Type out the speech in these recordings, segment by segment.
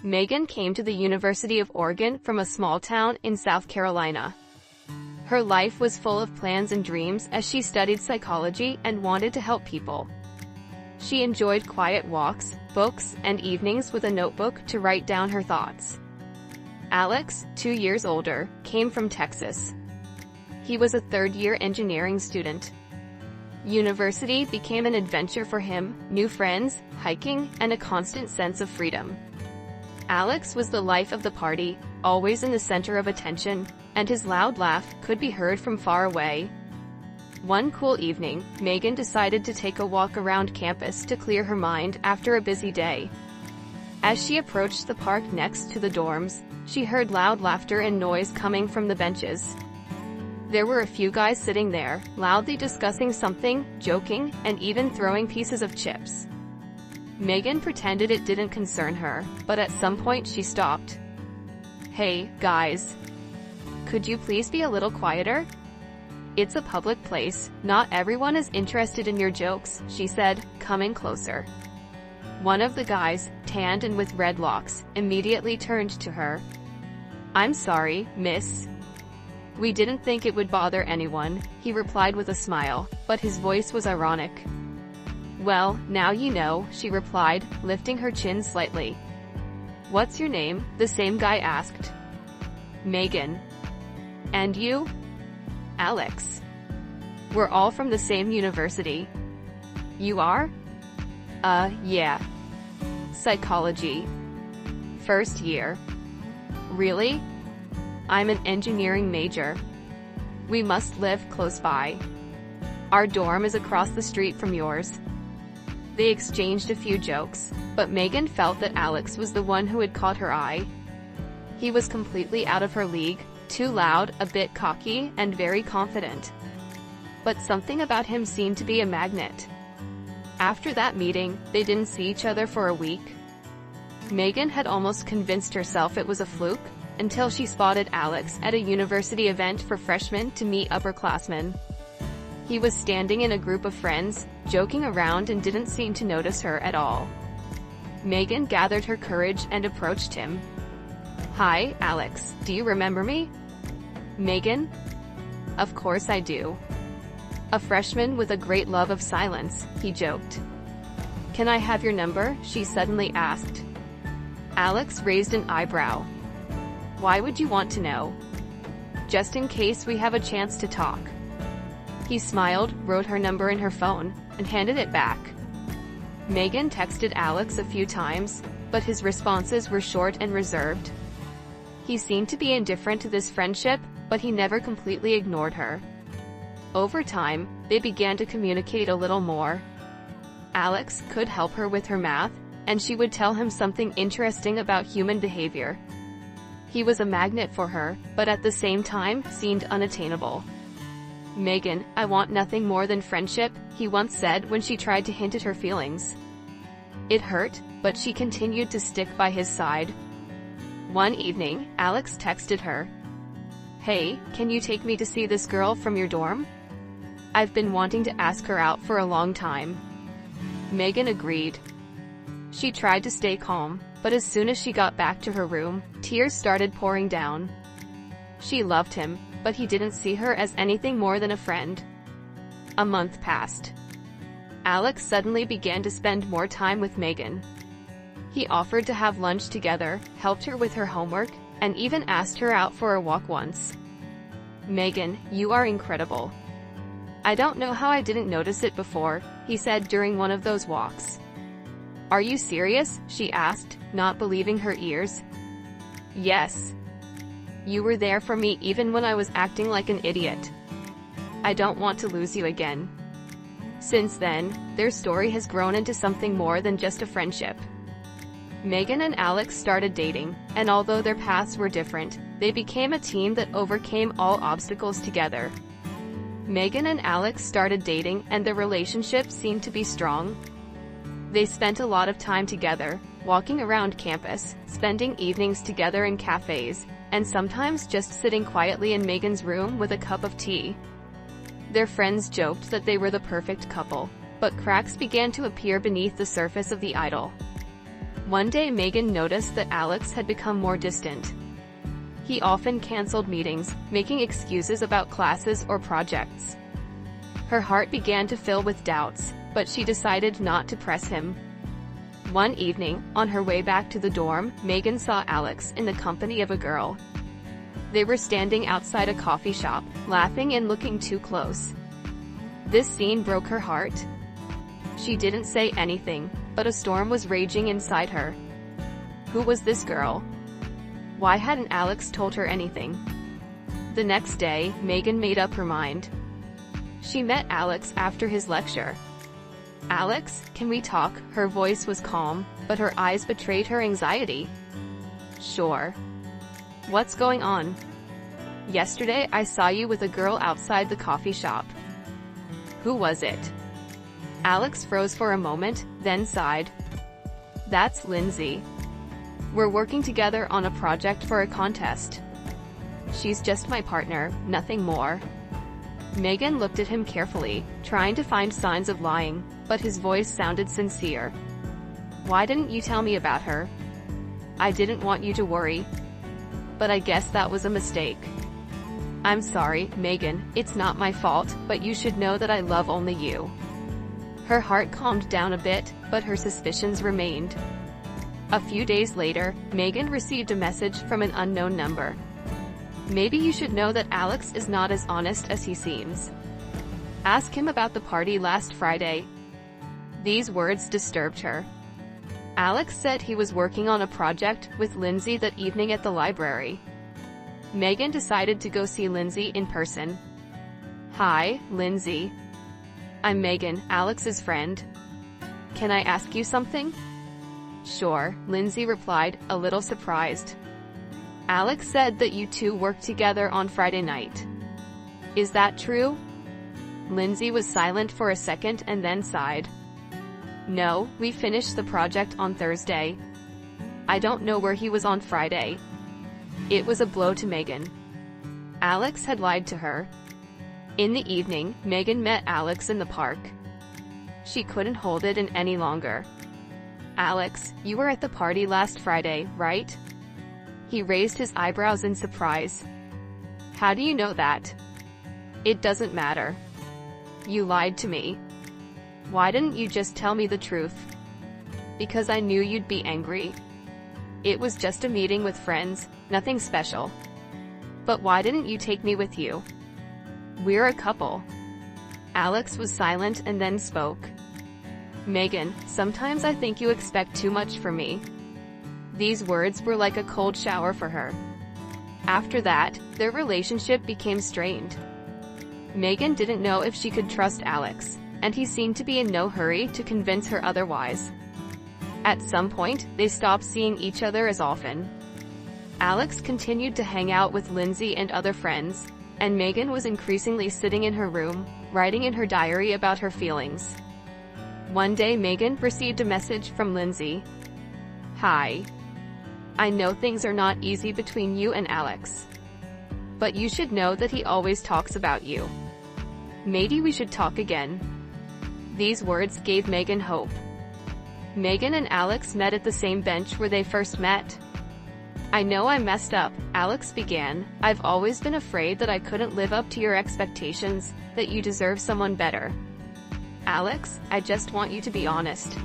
Megan came to the University of Oregon from a small town in South Carolina. Her life was full of plans and dreams as she studied psychology and wanted to help people. She enjoyed quiet walks, books, and evenings with a notebook to write down her thoughts. Alex, 2 years older, came from Texas. He was a third-year engineering student. University became an adventure for him, new friends, hiking, and a constant sense of freedom. Alex was the life of the party, always in the center of attention, and his loud laugh could be heard from far away. One cool evening, Megan decided to take a walk around campus to clear her mind after a busy day. As she approached the park next to the dorms, she heard loud laughter and noise coming from the benches. There were a few guys sitting there, loudly discussing something, joking, and even throwing pieces of chips. Megan pretended it didn't concern her, but at some point she stopped. "Hey, guys. Could you please be a little quieter? It's a public place, not everyone is interested in your jokes," she said, coming closer. One of the guys, tanned and with red locks, immediately turned to her. "I'm sorry, miss. We didn't think it would bother anyone," he replied with a smile, but his voice was ironic. "Well, now you know," she replied, lifting her chin slightly. "What's your name?" the same guy asked. "Megan." "And you?" "Alex." "We're all from the same university." "You are?" Yeah. Psychology. First year." "Really?" "I'm an engineering major. We must live close by. Our dorm is across the street from yours." They exchanged a few jokes, but Megan felt that Alex was the one who had caught her eye. He was completely out of her league, too loud, a bit cocky, and very confident. But something about him seemed to be a magnet. After that meeting, they didn't see each other for a week. Megan had almost convinced herself it was a fluke, until she spotted Alex at a university event for freshmen to meet upperclassmen. He was standing in a group of friends, joking around and didn't seem to notice her at all. Megan gathered her courage and approached him. "Hi, Alex, do you remember me?" "Megan? Of course I do. A freshman with a great love of silence," he joked. "Can I have your number?" she suddenly asked. Alex raised an eyebrow. "Why would you want to know?" "Just in case we have a chance to talk." He smiled, wrote her number in her phone, and handed it back. Megan texted Alex a few times, but his responses were short and reserved. He seemed to be indifferent to this friendship, but he never completely ignored her. Over time, they began to communicate a little more. Alex could help her with her math, and she would tell him something interesting about human behavior. He was a magnet for her, but at the same time, seemed unattainable. "Megan, I want nothing more than friendship," he once said when she tried to hint at her feelings. It hurt, but she continued to stick by his side. One evening, Alex texted her. "Hey, can you take me to see this girl from your dorm? I've been wanting to ask her out for a long time." Megan agreed. She tried to stay calm, but as soon as she got back to her room, tears started pouring down. She loved him, but he didn't see her as anything more than a friend. A month passed. Alex suddenly began to spend more time with Megan. He offered to have lunch together, helped her with her homework, and even asked her out for a walk once. "Megan, you are incredible. I don't know how I didn't notice it before," he said during one of those walks. "Are you serious?" she asked, not believing her ears. "Yes. You were there for me even when I was acting like an idiot. I don't want to lose you again." Since then, their story has grown into something more than just a friendship. Megan and Alex started dating, and although their paths were different, they became a team that overcame all obstacles together. Megan and Alex started dating, and their relationship seemed to be strong. They spent a lot of time together, walking around campus, spending evenings together in cafes, and sometimes just sitting quietly in Megan's room with a cup of tea. Their friends joked that they were the perfect couple, but cracks began to appear beneath the surface of the idol. One day Megan noticed that Alex had become more distant. He often canceled meetings, making excuses about classes or projects. Her heart began to fill with doubts, but she decided not to press him. One evening, on her way back to the dorm, Megan saw Alex in the company of a girl. They were standing outside a coffee shop, laughing and looking too close. This scene broke her heart. She didn't say anything, but a storm was raging inside her. Who was this girl? Why hadn't Alex told her anything? The next day, Megan made up her mind. She met Alex after his lecture. "Alex, can we talk?" Her voice was calm, but her eyes betrayed her anxiety. "Sure. What's going on?" "Yesterday I saw you with a girl outside the coffee shop." "Who was it?" Alex froze for a moment, then sighed. "That's Lindsay. We're working together on a project for a contest. She's just my partner, nothing more." Megan looked at him carefully, trying to find signs of lying, but his voice sounded sincere. "Why didn't you tell me about her?" "I didn't want you to worry. But I guess that was a mistake." "I'm sorry, Megan, it's not my fault, but you should know that I love only you." Her heart calmed down a bit, but her suspicions remained. A few days later, Megan received a message from an unknown number. "Maybe you should know that Alex is not as honest as he seems. Ask him about the party last Friday." These words disturbed her. Alex said he was working on a project with Lindsay that evening at the library. Megan decided to go see Lindsay in person. "Hi, Lindsay. I'm Megan, Alex's friend. Can I ask you something?" "Sure," Lindsay replied, a little surprised. "Alex said that you two worked together on Friday night. Is that true?" Lindsay was silent for a second and then sighed. "No, we finished the project on Thursday. I don't know where he was on Friday." It was a blow to Megan. Alex had lied to her. In the evening, Megan met Alex in the park. She couldn't hold it in any longer. "Alex, you were at the party last Friday, right?" He raised his eyebrows in surprise. "How do you know that?" "It doesn't matter. You lied to me." "Why didn't you just tell me the truth?" "Because I knew you'd be angry. It was just a meeting with friends, nothing special." "But why didn't you take me with you?" "We're a couple." Alex was silent and then spoke. "Megan, sometimes I think you expect too much from me." These words were like a cold shower for her. After that, their relationship became strained. Megan didn't know if she could trust Alex, and he seemed to be in no hurry to convince her otherwise. At some point, they stopped seeing each other as often. Alex continued to hang out with Lindsay and other friends, and Megan was increasingly sitting in her room, writing in her diary about her feelings. One day Megan received a message from Lindsay. "Hi. I know things are not easy between you and Alex. But you should know that he always talks about you. Maybe we should talk again." These words gave Megan hope. Megan and Alex met at the same bench where they first met. "I know I messed up," Alex began. "I've always been afraid that I couldn't live up to your expectations, that you deserve someone better. Alex, I just want you to be honest.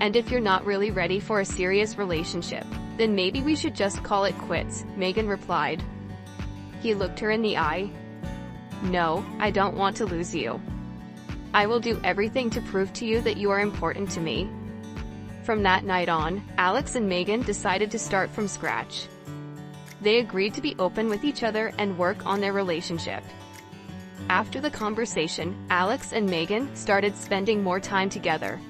And if you're not really ready for a serious relationship, then maybe we should just call it quits," Megan replied. He looked her in the eye. "No, I don't want to lose you. I will do everything to prove to you that you are important to me." From that night on, Alex and Megan decided to start from scratch. They agreed to be open with each other and work on their relationship. After the conversation, Alex and Megan started spending more time together.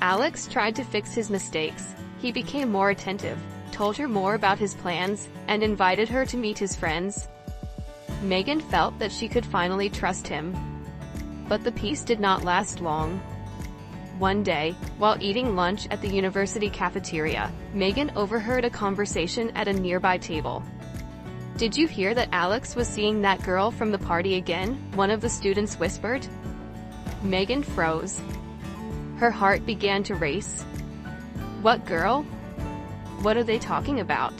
Alex tried to fix his mistakes. He became more attentive, told her more about his plans, and invited her to meet his friends. Megan felt that she could finally trust him. But the peace did not last long. One day, while eating lunch at the university cafeteria, Megan overheard a conversation at a nearby table. "Did you hear that Alex was seeing that girl from the party again?" one of the students whispered. Megan froze. Her heart began to race. What girl? What are they talking about?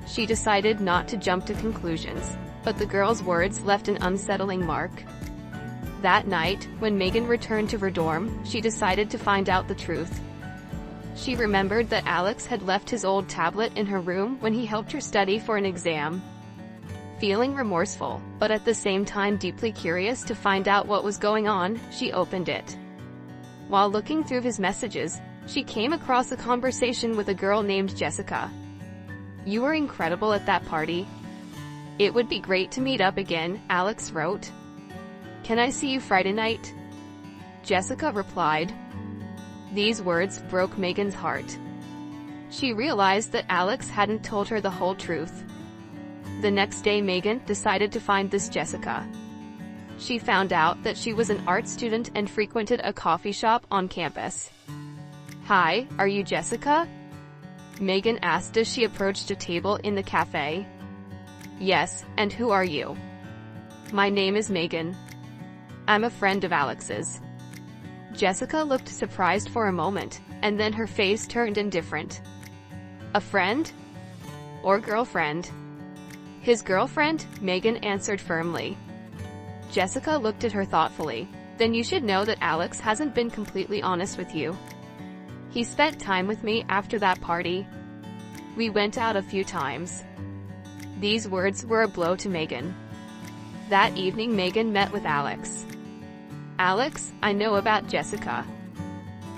She decided not to jump to conclusions, but the girl's words left an unsettling mark. That night, when Megan returned to her dorm, she decided to find out the truth. She remembered that Alex had left his old tablet in her room when he helped her study for an exam. Feeling remorseful, but at the same time deeply curious to find out what was going on, she opened it. While looking through his messages, she came across a conversation with a girl named Jessica. "You were incredible at that party. It would be great to meet up again," Alex wrote. "Can I see you Friday night?" Jessica replied. These words broke Megan's heart. She realized that Alex hadn't told her the whole truth. The next day Megan decided to find this Jessica. She found out that she was an art student and frequented a coffee shop on campus. "Hi, are you Jessica?" Megan asked as she approached a table in the cafe. "Yes, and who are you?" "My name is Megan. I'm a friend of Alex's." Jessica looked surprised for a moment, and then her face turned indifferent. "A friend? Or girlfriend?" "His girlfriend," Megan answered firmly. Jessica looked at her thoughtfully. "Then you should know that Alex hasn't been completely honest with you. He spent time with me after that party. We went out a few times." These words were a blow to Megan. That evening Megan met with Alex. "Alex, I know about Jessica."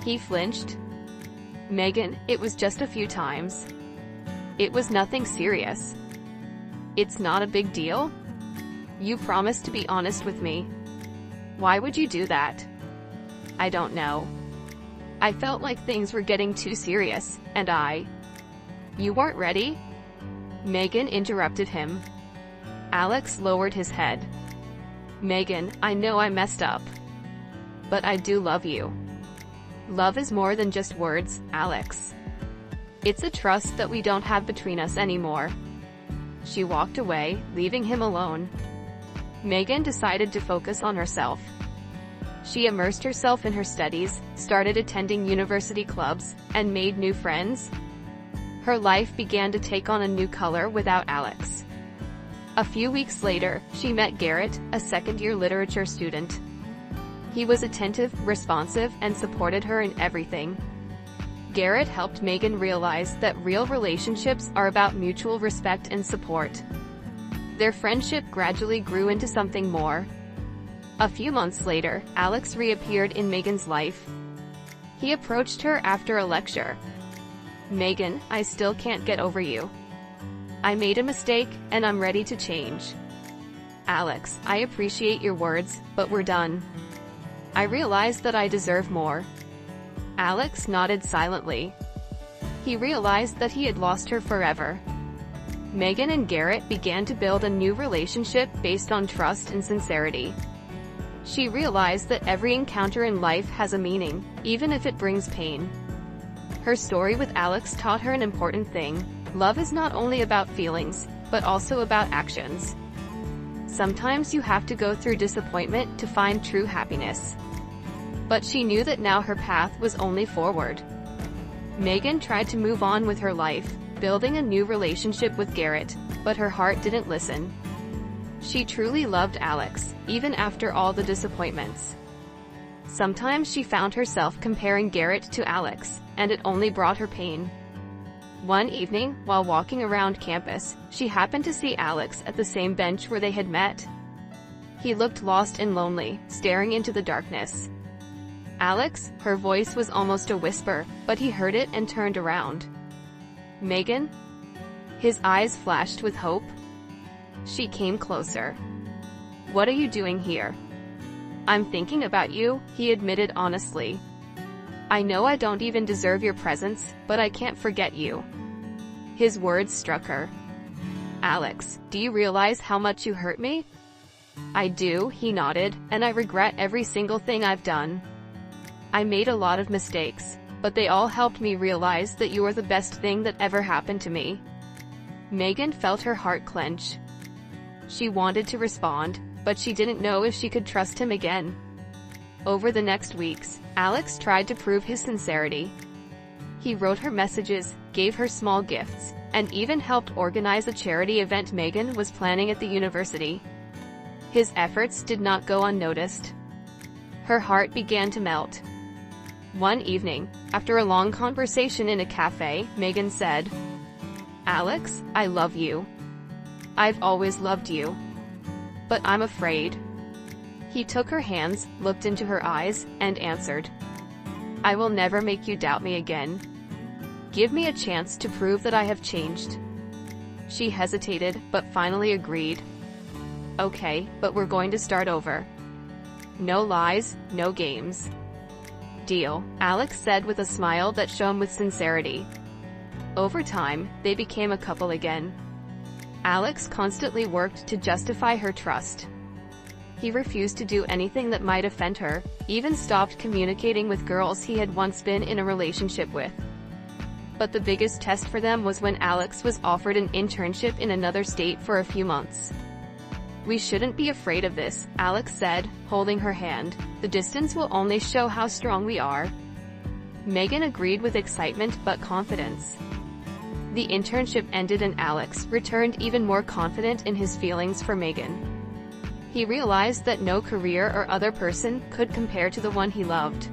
He flinched. "Megan, it was just a few times. It was nothing serious." "It's not a big deal? You promised to be honest with me. Why would you do that?" "I don't know. I felt like things were getting too serious, and You weren't ready?" Megan interrupted him. Alex lowered his head. "Megan, I know I messed up. But I do love you. Love is more than just words, Alex. It's a trust that we don't have between us anymore." She walked away, leaving him alone. Megan decided to focus on herself. She immersed herself in her studies, started attending university clubs, and made new friends. Her life began to take on a new color without Alex. A few weeks later, she met Garrett, a second-year literature student. He was attentive, responsive, and supported her in everything. Garrett helped Megan realize that real relationships are about mutual respect and support. Their friendship gradually grew into something more. A few months later, Alex reappeared in Megan's life. He approached her after a lecture. "Megan, I still can't get over you. I made a mistake, and I'm ready to change." "Alex, I appreciate your words, but we're done. I realize that I deserve more." Alex nodded silently. He realized that he had lost her forever. Megan and Garrett began to build a new relationship based on trust and sincerity. She realized that every encounter in life has a meaning, even if it brings pain. Her story with Alex taught her an important thing. Love is not only about feelings, but also about actions. Sometimes you have to go through disappointment to find true happiness. But she knew that now her path was only forward. Megan tried to move on with her life, building a new relationship with Garrett, but her heart didn't listen. She truly loved Alex, even after all the disappointments. Sometimes she found herself comparing Garrett to Alex, and it only brought her pain. One evening, while walking around campus, she happened to see Alex at the same bench where they had met. He looked lost and lonely, staring into the darkness. "Alex," her voice was almost a whisper, but he heard it and turned around. "Megan?" His eyes flashed with hope. She came closer. "What are you doing here?" "I'm thinking about you," he admitted honestly. "I know I don't even deserve your presence, but I can't forget you." His words struck her. "Alex, do you realize how much you hurt me?" "I do," he nodded, "and I regret every single thing I've done. I made a lot of mistakes, but they all helped me realize that you are the best thing that ever happened to me." Megan felt her heart clench. She wanted to respond, but she didn't know if she could trust him again. Over the next weeks, Alex tried to prove his sincerity. He wrote her messages, gave her small gifts, and even helped organize a charity event Megan was planning at the university. His efforts did not go unnoticed. Her heart began to melt. One evening, after a long conversation in a cafe, Megan said, "Alex, I love you. I've always loved you. But I'm afraid." He took her hands, looked into her eyes, and answered, "I will never make you doubt me again. Give me a chance to prove that I have changed." She hesitated, but finally agreed. "Okay, but we're going to start over. No lies, no games." "Deal," Alex said with a smile that shone with sincerity. Over time, they became a couple again. Alex constantly worked to justify her trust. He refused to do anything that might offend her, even stopped communicating with girls he had once been in a relationship with. But the biggest test for them was when Alex was offered an internship in another state for a few months. "We shouldn't be afraid of this," Alex said, holding her hand. "The distance will only show how strong we are." Megan agreed with excitement but confidence. The internship ended and Alex returned even more confident in his feelings for Megan. He realized that no career or other person could compare to the one he loved.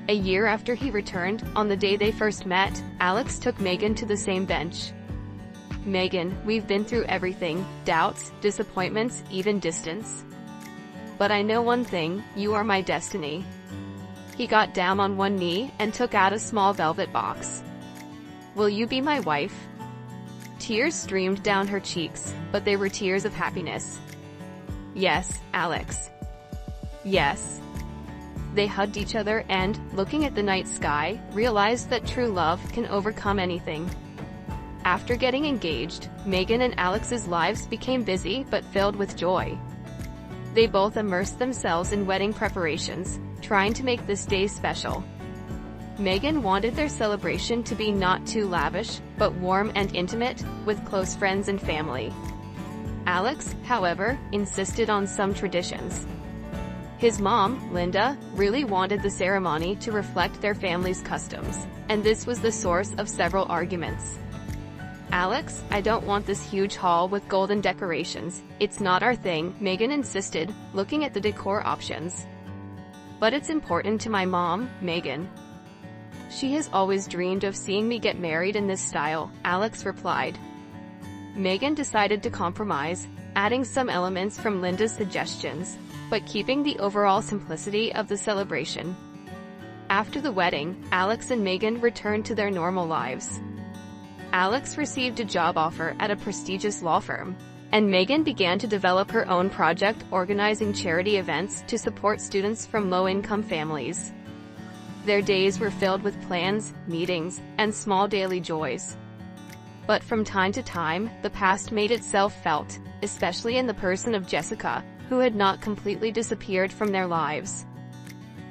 A year after he returned, on the day they first met, Alex took Megan to the same bench. "Megan, we've been through everything, doubts, disappointments, even distance. But I know one thing, you are my destiny." He got down on one knee and took out a small velvet box. "Will you be my wife?" Tears streamed down her cheeks, but they were tears of happiness. "Yes, Alex. Yes." They hugged each other and, looking at the night sky, realized that true love can overcome anything. After getting engaged, Megan and Alex's lives became busy but filled with joy. They both immersed themselves in wedding preparations, trying to make this day special. Megan wanted their celebration to be not too lavish, but warm and intimate, with close friends and family. Alex, however, insisted on some traditions. His mom, Linda, really wanted the ceremony to reflect their family's customs, and this was the source of several arguments. "Alex, I don't want this huge hall with golden decorations. It's not our thing," Megan insisted, looking at the decor options. "But it's important to my mom, Megan. She has always dreamed of seeing me get married in this style," Alex replied. Megan decided to compromise, adding some elements from Linda's suggestions, but keeping the overall simplicity of the celebration. After the wedding, Alex and Megan returned to their normal lives. Alex received a job offer at a prestigious law firm, and Megan began to develop her own project organizing charity events to support students from low-income families. Their days were filled with plans, meetings, and small daily joys. But from time to time, the past made itself felt, especially in the person of Jessica, who had not completely disappeared from their lives.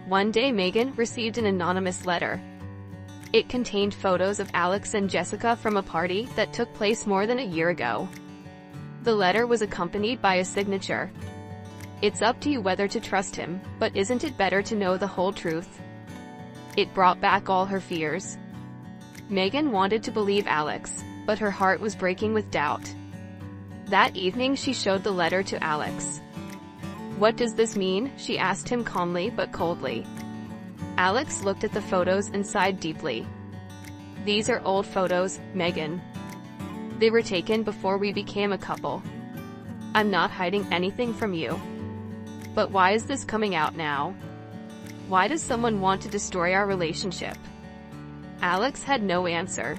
One day Megan received an anonymous letter. It contained photos of Alex and Jessica from a party that took place more than a year ago. The letter was accompanied by a signature. "It's up to you whether to trust him, but isn't it better to know the whole truth?" It brought back all her fears. Megan wanted to believe Alex, but her heart was breaking with doubt. That evening she showed the letter to Alex. "What does this mean?" she asked him calmly but coldly. Alex looked at the photos and sighed deeply. "These are old photos, Megan. They were taken before we became a couple. I'm not hiding anything from you. But why is this coming out now? Why does someone want to destroy our relationship?" Alex had no answer.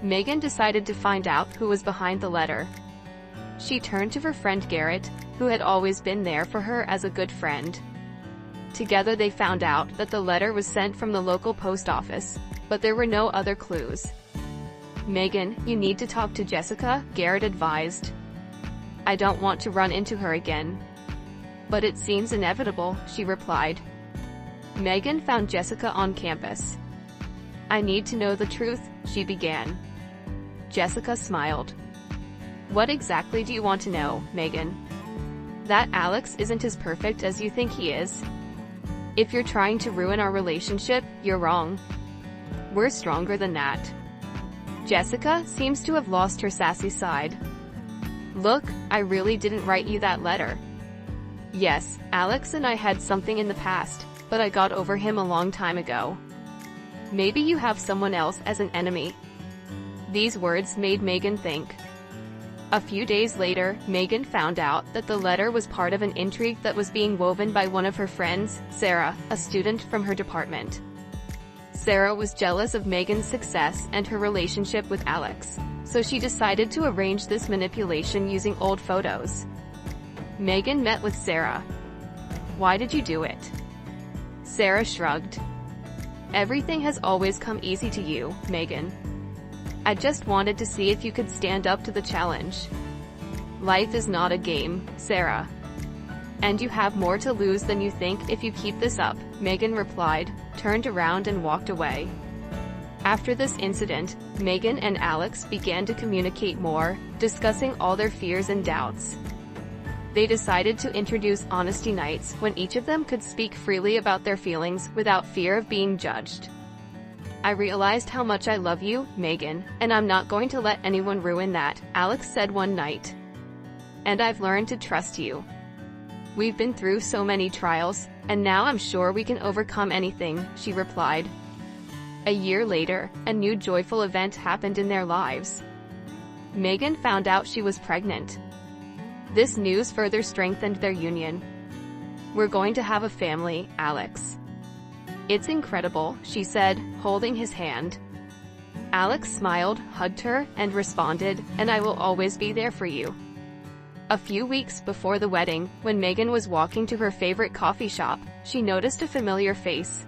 Megan decided to find out who was behind the letter. She turned to her friend Garrett, who had always been there for her as a good friend. Together they found out that the letter was sent from the local post office, but there were no other clues. "Megan, you need to talk to Jessica," Garrett advised. "I don't want to run into her again." "But it seems inevitable," she replied. Megan found Jessica on campus. "I need to know the truth," she began. Jessica smiled. "What exactly do you want to know, Megan?" "That Alex isn't as perfect as you think he is. If you're trying to ruin our relationship, you're wrong. We're stronger than that. Jessica seems to have lost her sassy side. Look, I really didn't write you that letter. Yes, Alex and I had something in the past, but I got over him a long time ago. Maybe you have someone else as an enemy. These words made Megan think. A few days later, Megan found out that the letter was part of an intrigue that was being woven by one of her friends, Sarah, a student from her department. Sarah was jealous of Megan's success and her relationship with Alex, so she decided to arrange this manipulation using old photos. Megan met with Sarah. Why did you do it? Sarah shrugged. Everything has always come easy to you, Megan. I just wanted to see if you could stand up to the challenge. Life is not a game, Sarah. And you have more to lose than you think if you keep this up, Megan replied, turned around and walked away. After this incident, Megan and Alex began to communicate more, discussing all their fears and doubts. They decided to introduce honesty nights when each of them could speak freely about their feelings without fear of being judged. I realized how much I love you, Megan, and I'm not going to let anyone ruin that, Alex said one night. And I've learned to trust you. We've been through so many trials, and now I'm sure we can overcome anything, she replied. A year later, a new joyful event happened in their lives. Megan found out she was pregnant. This news further strengthened their union. We're going to have a family, Alex. It's incredible, she said, holding his hand. Alex smiled, hugged her, and responded, and I will always be there for you. A few weeks before the wedding, when Megan was walking to her favorite coffee shop, she noticed a familiar face.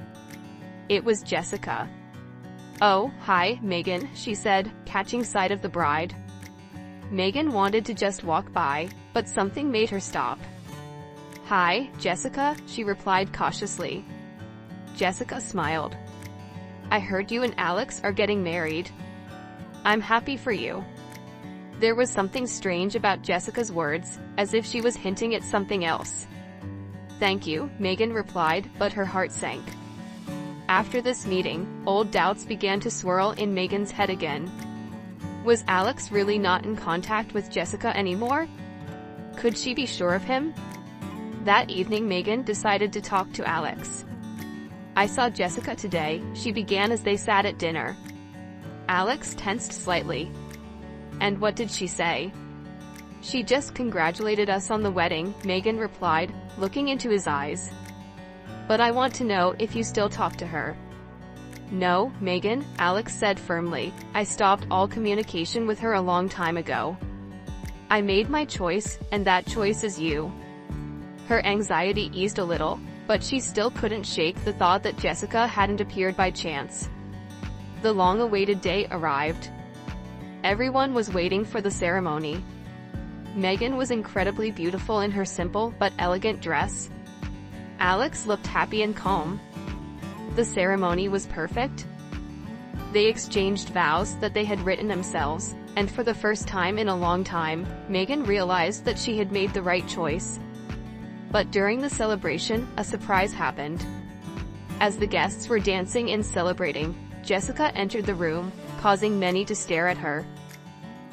It was Jessica. Oh, hi, Megan, she said, catching sight of the bride. Megan wanted to just walk by, but something made her stop. Hi, Jessica, she replied cautiously. Jessica smiled. I heard you and Alex are getting married. I'm happy for you. There was something strange about Jessica's words, as if she was hinting at something else. Thank you, Megan replied, but her heart sank. After this meeting, old doubts began to swirl in Megan's head again. Was Alex really not in contact with Jessica anymore? Could she be sure of him? That evening Megan decided to talk to Alex. I saw Jessica today, she began as they sat at dinner. Alex tensed slightly. And what did she say? She just congratulated us on the wedding, Megan replied, looking into his eyes. But I want to know if you still talk to her. No, Megan, Alex said firmly. I stopped all communication with her a long time ago. I made my choice, and that choice is you. Her anxiety eased a little, but she still couldn't shake the thought that Jessica hadn't appeared by chance. The long-awaited day arrived. Everyone was waiting for the ceremony. Megan was incredibly beautiful in her simple but elegant dress. Alex looked happy and calm. The ceremony was perfect. They exchanged vows that they had written themselves, and for the first time in a long time, Megan realized that she had made the right choice. But during the celebration, a surprise happened. As the guests were dancing and celebrating, Jessica entered the room, causing many to stare at her.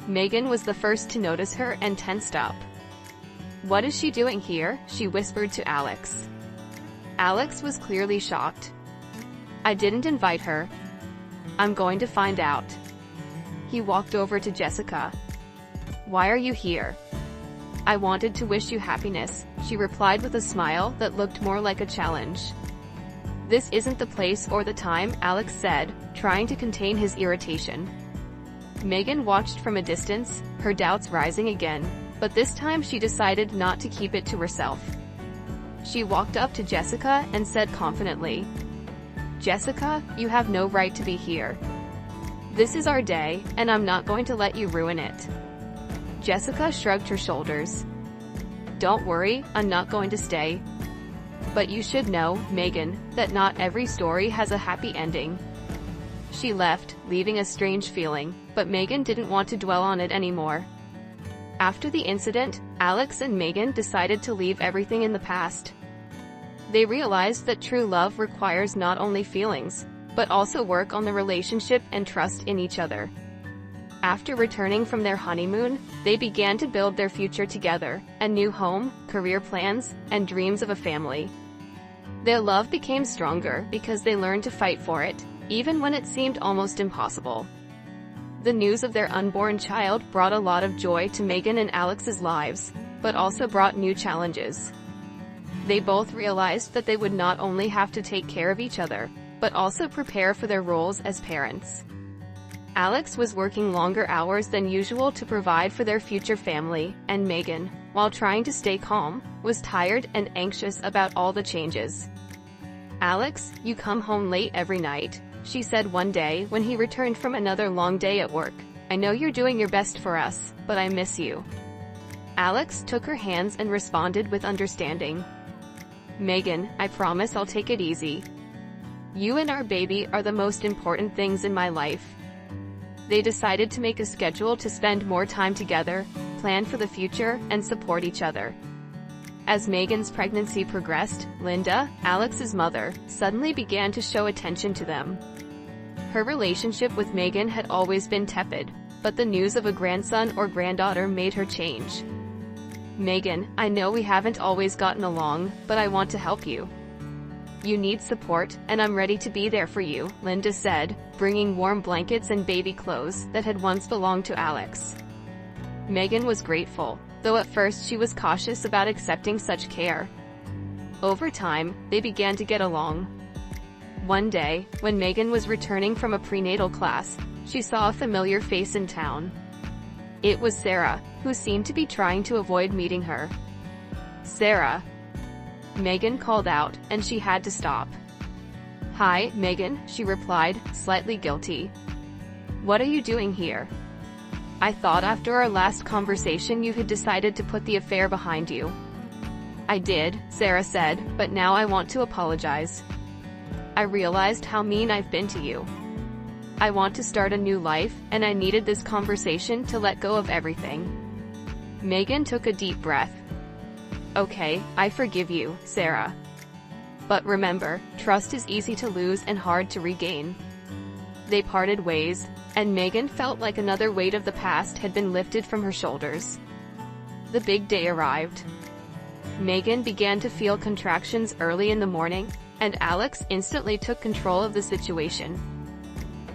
Megan was the first to notice her and tensed up. What is she doing here? She whispered to Alex. Alex was clearly shocked. I didn't invite her. I'm going to find out. He walked over to Jessica. Why are you here? I wanted to wish you happiness, she replied with a smile that looked more like a challenge. This isn't the place or the time, Alex said, trying to contain his irritation. Megan watched from a distance, her doubts rising again, but this time she decided not to keep it to herself. She walked up to Jessica and said confidently, Jessica, you have no right to be here. This is our day, and I'm not going to let you ruin it. Jessica shrugged her shoulders. Don't worry, I'm not going to stay. But you should know, Megan, that not every story has a happy ending. She left, leaving a strange feeling, but Megan didn't want to dwell on it anymore. After the incident, Alex and Megan decided to leave everything in the past. They realized that true love requires not only feelings, but also work on the relationship and trust in each other. After returning from their honeymoon, they began to build their future together, a new home, career plans, and dreams of a family. Their love became stronger because they learned to fight for it, even when it seemed almost impossible. The news of their unborn child brought a lot of joy to Megan and Alex's lives, but also brought new challenges. They both realized that they would not only have to take care of each other, but also prepare for their roles as parents. Alex was working longer hours than usual to provide for their future family, and Megan, while trying to stay calm, was tired and anxious about all the changes. "Alex, you come home late every night," she said one day when he returned from another long day at work. "I know you're doing your best for us, but I miss you." Alex took her hands and responded with understanding. "Megan, I promise I'll take it easy. You and our baby are the most important things in my life." They decided to make a schedule to spend more time together, plan for the future, and support each other. As Megan's pregnancy progressed, Linda, Alex's mother, suddenly began to show attention to them. Her relationship with Megan had always been tepid, but the news of a grandson or granddaughter made her change. "Megan, I know we haven't always gotten along, but I want to help you. You need support, and I'm ready to be there for you," Linda said, bringing warm blankets and baby clothes that had once belonged to Alex. Megan was grateful, though at first she was cautious about accepting such care. Over time, they began to get along. One day, when Megan was returning from a prenatal class, she saw a familiar face in town. It was Sarah, who seemed to be trying to avoid meeting her. "Sarah," Megan called out, and she had to stop. "Hi, Megan," she replied, slightly guilty. "What are you doing here? I thought after our last conversation you had decided to put the affair behind you." "I did," Sarah said, "but now I want to apologize. I realized how mean I've been to you. I want to start a new life, and I needed this conversation to let go of everything." Megan took a deep breath. "Okay, I forgive you, Sarah. But remember, trust is easy to lose and hard to regain." They parted ways, and Megan felt like another weight of the past had been lifted from her shoulders. The big day arrived. Megan began to feel contractions early in the morning, and Alex instantly took control of the situation.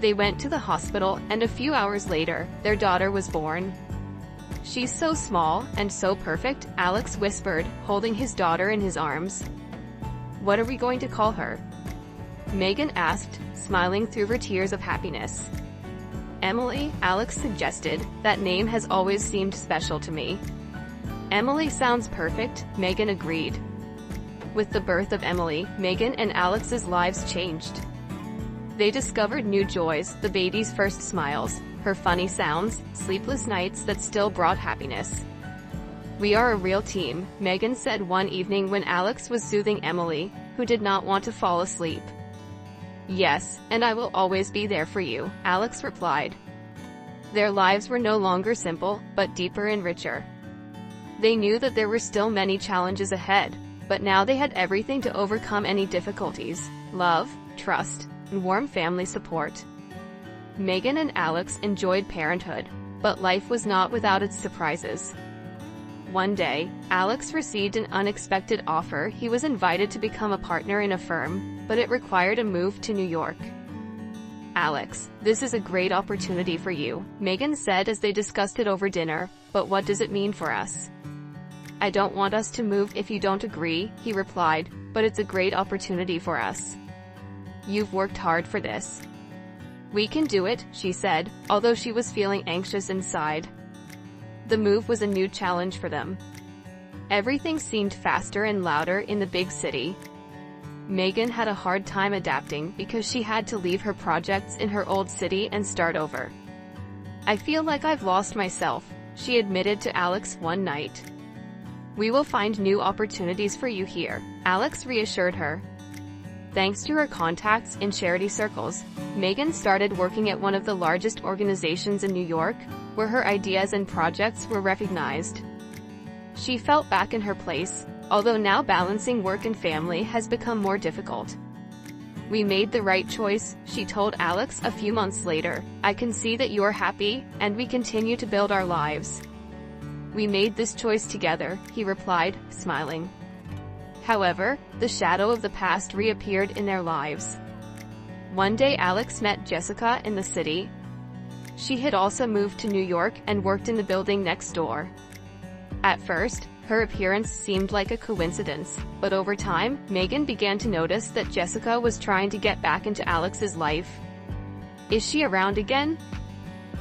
They went to the hospital, and a few hours later, their daughter was born. "She's so small, and so perfect," Alex whispered, holding his daughter in his arms. "What are we going to call her?" Megan asked, smiling through her tears of happiness. "Emily," Alex suggested. "That name has always seemed special to me." "Emily sounds perfect," Megan agreed. With the birth of Emily, Megan and Alex's lives changed. They discovered new joys, the baby's first smiles, her funny sounds, sleepless nights that still brought happiness. "We are a real team," Megan said one evening when Alex was soothing Emily, who did not want to fall asleep. "Yes, and I will always be there for you," Alex replied. Their lives were no longer simple, but deeper and richer. They knew that there were still many challenges ahead, but now they had everything to overcome any difficulties: love, trust, and warm family support. Megan and Alex enjoyed parenthood, but life was not without its surprises. One day, Alex received an unexpected offer. He was invited to become a partner in a firm, but it required a move to New York. "Alex, this is a great opportunity for you," Megan said as they discussed it over dinner, "but what does it mean for us?" "I don't want us to move if you don't agree," he replied, "but it's a great opportunity for us. You've worked hard for this." "We can do it," she said, although she was feeling anxious inside. The move was a new challenge for them. Everything seemed faster and louder in the big city. Megan had a hard time adapting because she had to leave her projects in her old city and start over. "I feel like I've lost myself," she admitted to Alex one night. "We will find new opportunities for you here," Alex reassured her. Thanks to her contacts in charity circles, Megan started working at one of the largest organizations in New York, where her ideas and projects were recognized. She felt back in her place, although now balancing work and family has become more difficult. "We made the right choice," she told Alex a few months later. "I can see that you're happy, and we continue to build our lives." "We made this choice together," he replied, smiling. However, the shadow of the past reappeared in their lives. One day Alex met Jessica in the city. She had also moved to New York and worked in the building next door. At first, her appearance seemed like a coincidence, but over time, Megan began to notice that Jessica was trying to get back into Alex's life. "Is she around again?"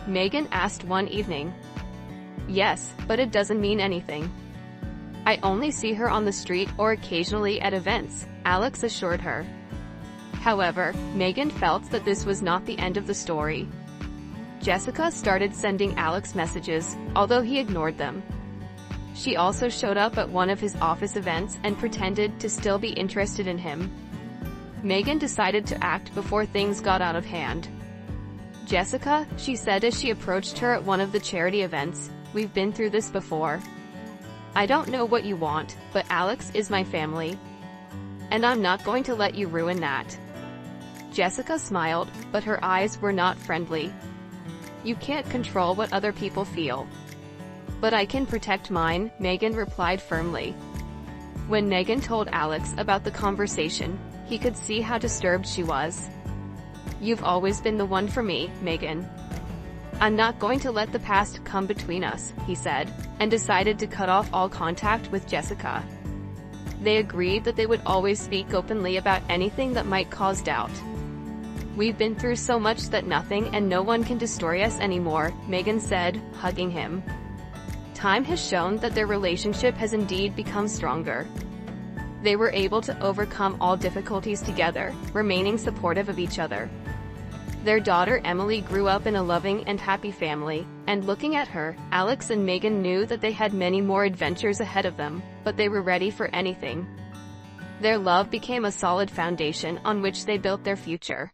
Megan asked one evening. "Yes, but it doesn't mean anything. I only see her on the street or occasionally at events," Alex assured her. However, Megan felt that this was not the end of the story. Jessica started sending Alex messages, although he ignored them. She also showed up at one of his office events and pretended to still be interested in him. Megan decided to act before things got out of hand. "Jessica," she said as she approached her at one of the charity events, "we've been through this before. I don't know what you want, but Alex is my family. And I'm not going to let you ruin that." Jessica smiled, but her eyes were not friendly. "You can't control what other people feel. But I can protect mine," Megan replied firmly. When Megan told Alex about the conversation, he could see how disturbed she was. "You've always been the one for me, Megan. I'm not going to let the past come between us," he said, and decided to cut off all contact with Jessica. They agreed that they would always speak openly about anything that might cause doubt. "We've been through so much that nothing and no one can destroy us anymore," Megan said, hugging him. Time has shown that their relationship has indeed become stronger. They were able to overcome all difficulties together, remaining supportive of each other. Their daughter Emily grew up in a loving and happy family, and looking at her, Alex and Megan knew that they had many more adventures ahead of them, but they were ready for anything. Their love became a solid foundation on which they built their future.